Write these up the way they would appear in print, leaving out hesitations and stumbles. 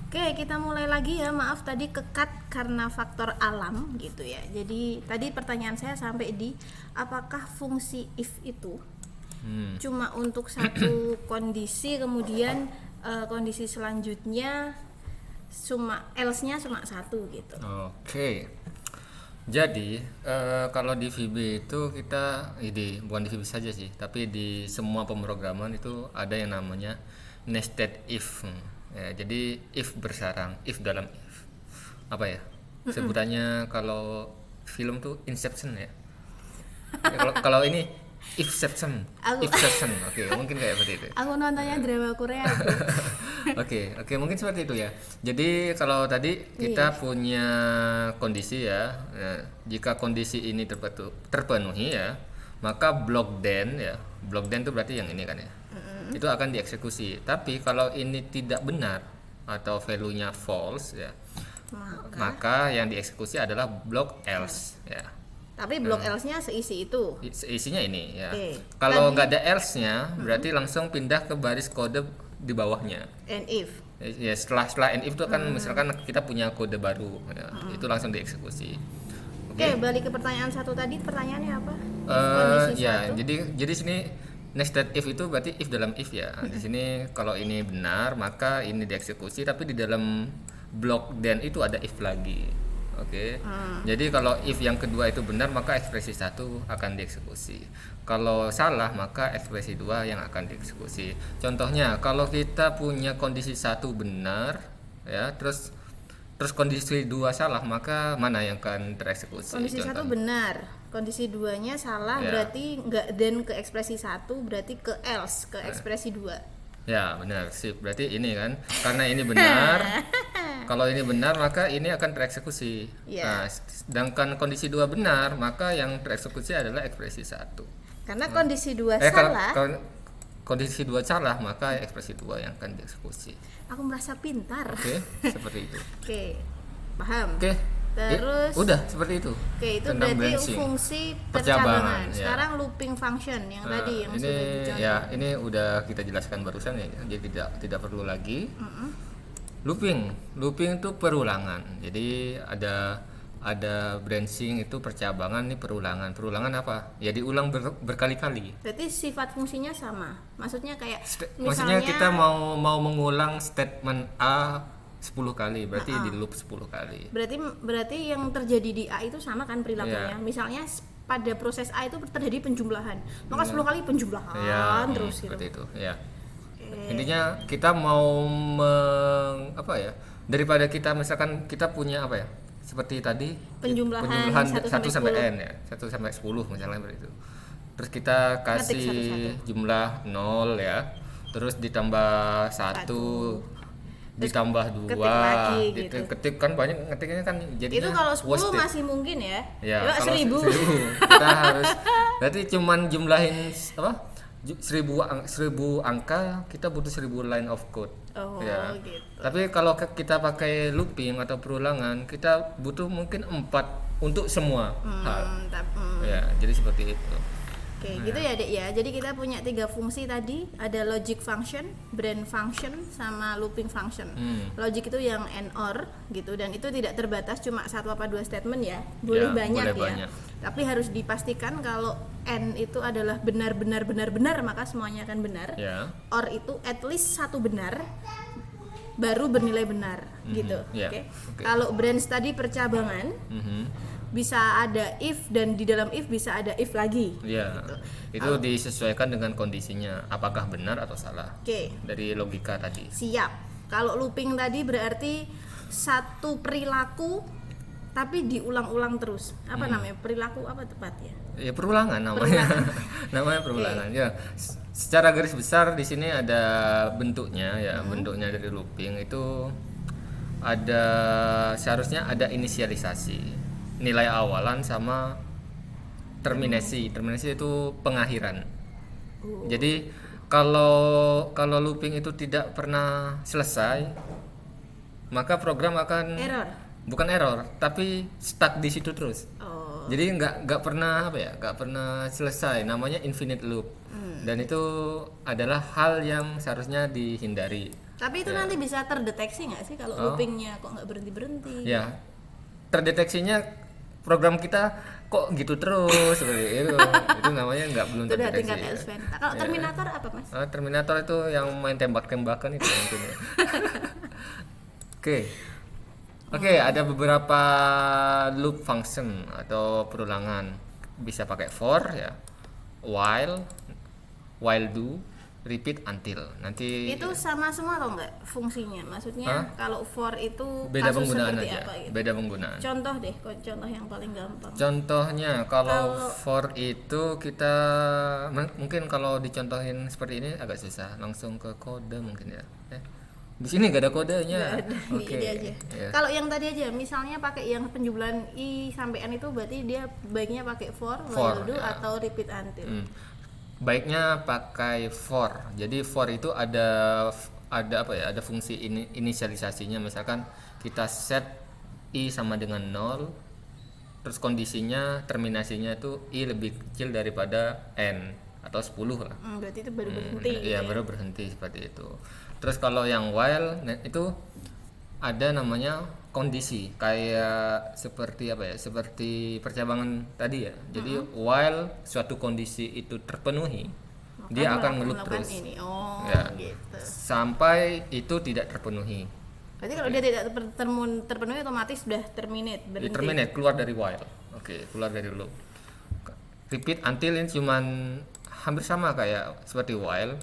Oke, kita mulai lagi ya. Maaf tadi kekat karena faktor alam gitu ya. Jadi tadi pertanyaan saya sampai di apakah fungsi if itu cuma untuk satu kondisi, kemudian kondisi selanjutnya cuma else-nya cuma satu gitu. Oke. Jadi kalau di VB itu kita bukan di VB saja sih, tapi di semua pemrograman itu ada yang namanya nested if. Ya, jadi if bersarang, if dalam if. Apa ya? Sebutannya kalau film tuh Inception ya. Kalau ini Ifception. Ifception. Oke, mungkin kayak seperti itu. Aku nontonnya drama Korea tuh. Oke, mungkin seperti itu ya. Jadi kalau tadi kita punya kondisi ya, jika kondisi ini terpenuhi ya, maka block then ya, block then itu berarti yang ini kan ya, itu akan dieksekusi. Tapi kalau ini tidak benar atau value-nya false ya, maka yang dieksekusi adalah block else ya. Tapi block else-nya seisi itu. Isinya ini ya. Oke. Kalau nggak ada else-nya, berarti langsung pindah ke baris kode di bawahnya. And if. Ya setelah and if itu kan misalkan kita punya kode baru ya, itu langsung dieksekusi. Oke, balik ke pertanyaan satu tadi. Pertanyaannya apa? Ya, jadi sini nested if itu berarti if dalam if ya. Di sini kalau ini benar maka ini dieksekusi, tapi di dalam block then itu ada if lagi. Oke. Jadi kalau if yang kedua itu benar maka ekspresi satu akan dieksekusi. Kalau salah maka ekspresi dua yang akan dieksekusi. Contohnya kalau kita punya kondisi satu benar ya, terus kondisi dua salah, maka mana yang akan tereksekusi? Kondisi satu benar, kondisi duanya salah, Ya. berarti nggak then ke ekspresi satu, berarti ke else, ke ekspresi dua. Ya benar sip, berarti ini kan karena ini benar. Kalau ini benar maka ini akan tereksekusi. Ya. Nah, sedangkan kondisi dua benar maka yang tereksekusi adalah ekspresi satu. Karena kondisi dua Kalau salah, kondisi dua salah maka ekspresi dua yang akan dieksekusi. aku merasa pintar. Oke, seperti itu. Oke, paham. Oke. Terus, udah seperti itu. oke, itu Tentang berarti branching. fungsi Percabangan, percabangan. ya. Sekarang looping function yang tadi yang ini sudah dicontoh. ya ini udah kita jelaskan barusan ya, jadi tidak perlu lagi. Looping itu perulangan. Jadi ada branching itu percabangan, nih perulangan apa ya, diulang berkali-kali. Berarti sifat fungsinya sama. Maksudnya kayak Maksudnya misalnya kita mau mengulang statement A 10 kali, berarti di loop 10 kali. berarti yang terjadi di A itu sama kan perilakunya. Iya. Misalnya pada proses A itu terjadi penjumlahan, maka 10 kali penjumlahan Ya, terus gitu. seperti itu ya. Intinya kita mau apa ya, daripada kita misalkan kita punya apa ya, seperti tadi Penjumlahan 1 1 sampai 10. n ya, 1 sampai 10 misalnya seperti itu. Terus kita kasih satu-satu. jumlah 0 ya, terus ditambah 1, ditambah 2, ketik lagi gitu. ketik kan banyak ngetiknya kan jadinya Itu kalau 10 wasted. masih mungkin ya. Ya, Coba kalau 1000. 1000 kita harus berarti cuman jumlahin apa? 1000 angka, kita butuh 1000 line of code. Oh, Ya. gitu. Tapi kalau kita pakai looping atau perulangan, kita butuh mungkin 4 untuk semua hal. Ya, jadi seperti itu. Oke, gitu ya Dek ya. Jadi kita punya 3 fungsi tadi, ada logic function, branch function, sama looping function. Logic itu yang and or gitu, dan itu tidak terbatas cuma 1 apa 2 statement ya. Boleh Ya, banyak boleh ya. banyak. Tapi harus dipastikan kalau and itu adalah benar, maka semuanya akan benar. Ya. Or itu at least 1 benar baru bernilai benar gitu. Ya, Oke. oke. Kalau branch tadi percabangan, bisa ada if, dan di dalam if bisa ada if lagi. Ya. Itu disesuaikan dengan kondisinya, apakah benar atau salah. Oke, Dari logika tadi. siap. Kalau looping tadi berarti satu perilaku tapi diulang-ulang terus. Apa namanya? Perilaku apa tepatnya? Ya perulangan namanya. Namanya perulangan. Ya. Secara garis besar di sini ada bentuknya ya. Bentuknya dari looping itu seharusnya ada inisialisasi. Nilai awalan sama terminasi. Terminasi itu pengakhiran. Jadi kalau looping itu tidak pernah selesai, maka program akan Error. bukan error, tapi stuck di situ terus. Oh, Jadi nggak pernah nggak pernah selesai. Namanya infinite loop. Dan itu adalah hal yang seharusnya dihindari Tapi itu nanti bisa terdeteksi nggak sih kalau loopingnya kok nggak berhenti-berhenti? Ya, terdeteksinya program kita kok gitu terus seperti itu. Itu namanya belum Itu udah terdeteksi. tingkat Elsven. Kalau Terminator apa mas? Terminator itu yang main tembak-tembakan itu mungkin ya. Oke, ada beberapa loop function atau perulangan. Bisa pakai for ya, while do, repeat until. Nanti Itu sama semua atau enggak fungsinya? Maksudnya kalau for itu beda kasus penggunaan seperti aja. apa gitu? Beda penggunaan. Contoh deh, contoh yang paling gampang. Contohnya kalau for itu kita mungkin kalau dicontohin seperti ini agak susah, langsung ke kode mungkin ya. Di sini gak ada kodenya. Oke. Ini aja. Ya. Kalau yang tadi aja, misalnya pakai yang penjumlahan i sampai n itu berarti dia baiknya pakai for, while do ya. atau repeat until. Baiknya pakai for. Jadi for itu ada apa ya? Ada fungsi inisialisasinya. Misalkan kita set i sama dengan 0, terus kondisinya terminasinya itu i lebih kecil daripada n atau 10 lah. Berarti itu baru berhenti. Iya, baru berhenti seperti itu. Terus kalau yang while itu ada namanya kondisi, kayak seperti apa ya? Seperti percabangan tadi ya. Jadi while suatu kondisi itu terpenuhi, dia akan ngeloop terus. Ini. Gitu. Sampai itu tidak terpenuhi. Berarti kalau dia tidak terpenuhi otomatis sudah terminate, berhenti. Terminate, keluar dari while. Keluar dari loop. Repeat until ini cuman hampir sama kayak seperti while,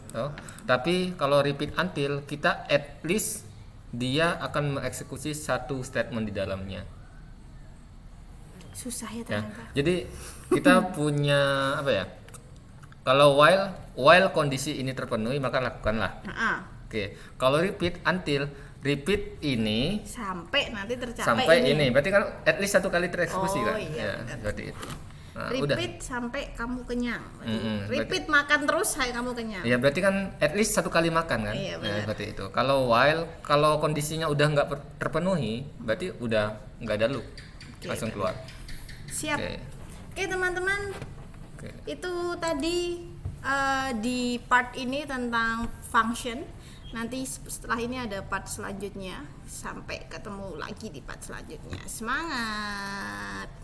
tapi kalau repeat until kita at least dia akan mengeksekusi satu statement di dalamnya. Susah ya ternyata. Jadi kita punya apa ya? Kalau while kondisi ini terpenuhi maka lakukanlah. Kalau repeat until, repeat ini sampai nanti tercapai sampai ini. Berarti kan at least satu kali tereksekusi kan? Iya, seperti itu. Repeat sampai kamu kenyang. Repeat makan terus sampai kamu kenyang. Ya berarti kan at least satu kali makan kan? Iya, seperti itu. Kalau kalau kondisinya udah nggak terpenuhi, berarti udah nggak ada loop, langsung keluar. Siap. Oke teman-teman, itu tadi di part ini tentang function. Nanti setelah ini ada part selanjutnya. Sampai ketemu lagi di part selanjutnya. Semangat.